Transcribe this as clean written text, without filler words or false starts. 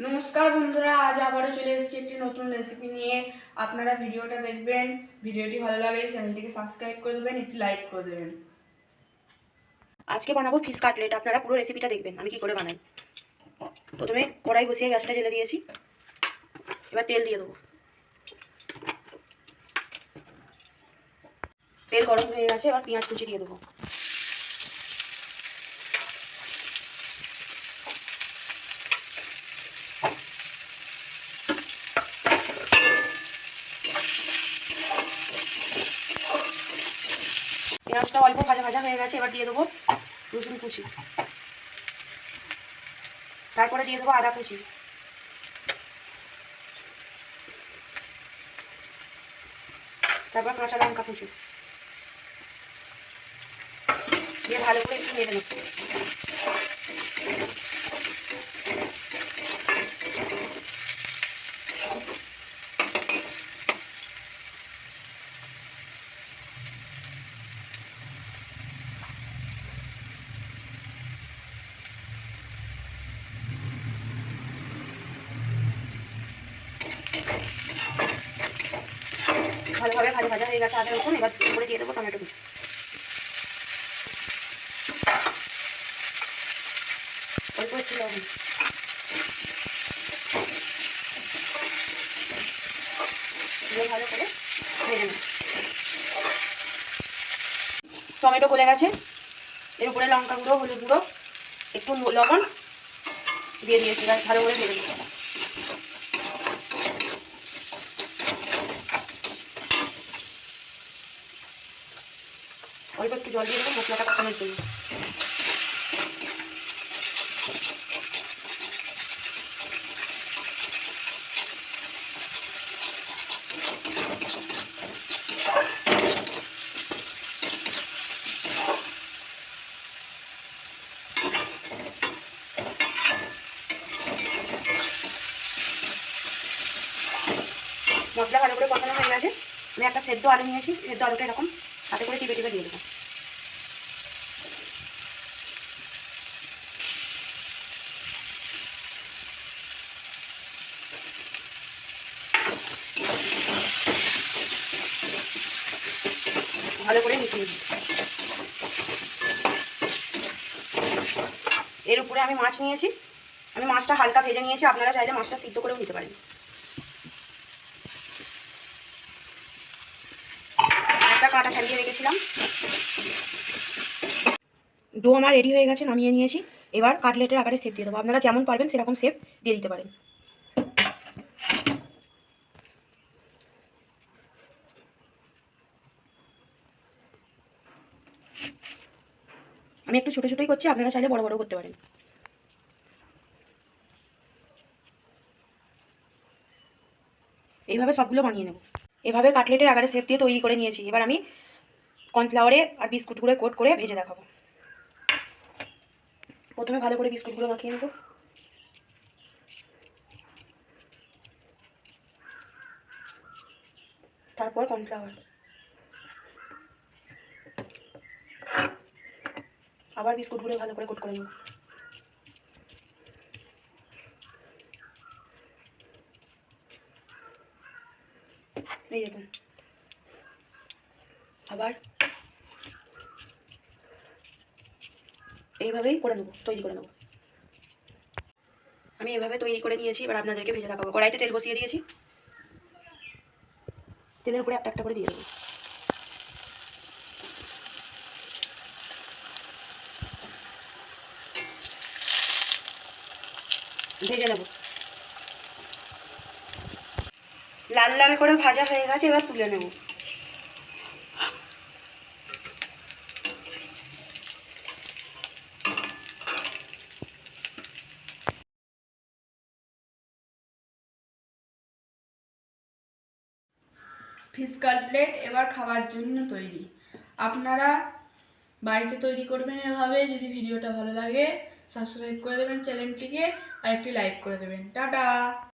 নমস্কার বন্ধুরা, আজ আবারও চলে এসেছি একটি নতুন রেসিপি নিয়ে। আপনারা ভিডিওটা দেখবেন, ভিডিওটি ভালো লাগলে চ্যানেলটিকে সাবস্ক্রাইব করে দেবেন, একটি লাইক করে দেবেন। আজকে বানাবো ফিশ কাটলেট। আপনারা পুরো রেসিপিটা দেখবেন আমি কি করে বানাই। প্রথমে কড়াই বসিয়ে গ্যাসটা জ্বেলে দিয়েছি, এবার তেল দিয়ে দেবো। তেল গরম হয়ে গেছে, এবার পেঁয়াজ কুচি দিয়ে দেবো। পেঁয়াজটা অল্প ভাজা ভাজা হয়ে গেছে, এবার দিয়ে দেবো রসুন কুচি, তারপরে দিয়ে দেবো আদা কুচি, তারপর কাঁচা লঙ্কা কুচি দিয়ে ভালো করে একটু নেড়ে নেবো। ভালোভাবে ভাজা ভাজা হয়ে গেছে আদা রসুন, এবার করে দিয়ে দেবো টমেটো কুচি, অল্প একটু লবণ, দিয়ে ভালো করে ভেজে নেব। টমেটো গলে গেছে, এর উপরে লঙ্কা গুঁড়ো, হলুদ গুঁড়ো, একটু লবণ দিয়ে দিয়েছি, ভালো করে ভেজে নেব। অল্প একটু জল দিয়ে দেবো মশলাটা কষানোর জন্য। মশলা ভালো করে কষানো হয়ে গেছে, আমি একটা সেদ্ধ আলু নিয়েছি, সেদ্ধ আলুটা এরকম হাতে করে টিপে টিপে দিয়ে দেবো। ভালো করে মিশিয়ে দিই। এর উপরে আমি মাছ নিয়েছি, আমি মাছটা হালকা ভেজে নিয়েছি, আপনারা চাইলে মাছটা সিদ্ধ করেও নিতে পারেন। একটা কাঁটা ছাড়িয়ে রেখেছিলাম। ডো আমার রেডি হয়ে গেছে, নামিয়ে নিয়েছি। এবার কাটলেটের আকারে শেপ দিয়ে দেবো, আপনারা যেমন পারবেন সেরকম শেপ দিয়ে দিতে পারেন। আমি একটু ছোটো ছোটোই করছি, আপনারা চাইলে বড় বড় করতে পারেন। এইভাবে সবগুলো বানিয়ে নেব। এভাবে কাটলেটের আকারে শেপ দিয়ে তৈরি করে নিয়েছি। এবার আমি কর্নফ্লাওয়ারে আর বিস্কুটগুলো কোট করে ভেজে দেখাবো। প্রথমে ভালো করে বিস্কুটগুলো মাখিয়ে নেব, তারপর কর্নফ্লাওয়ার, আবার বিস্কুটগুলো ভালো করে কোট করে নেব। এই দেখুন, আবার এইভাবেই করে নেব, তৈরি করে নেব। আমি এভাবে তৈরি করে নিয়েছি, এবার আপনাদেরকে ভেজে দেখাবো। কড়াইতে তেল বসিয়ে দিয়েছি, তেলের উপরে একটা একটা করে দিয়ে দেবো। ভেজে নেব। লাল লাল করে ভাজা হয়ে গেছে, এবার তুলে নেব। ফিশ কাটলেট এবার খাওয়ার জন্য তৈরি। আপনারা বাড়িতে তৈরি করবেন এভাবে। যদি ভিডিওটা ভালো লাগে সাবস্ক্রাইব করে দেবেন চ্যানেলটিকে, আর একটি লাইক করে দেবেন। টাটা।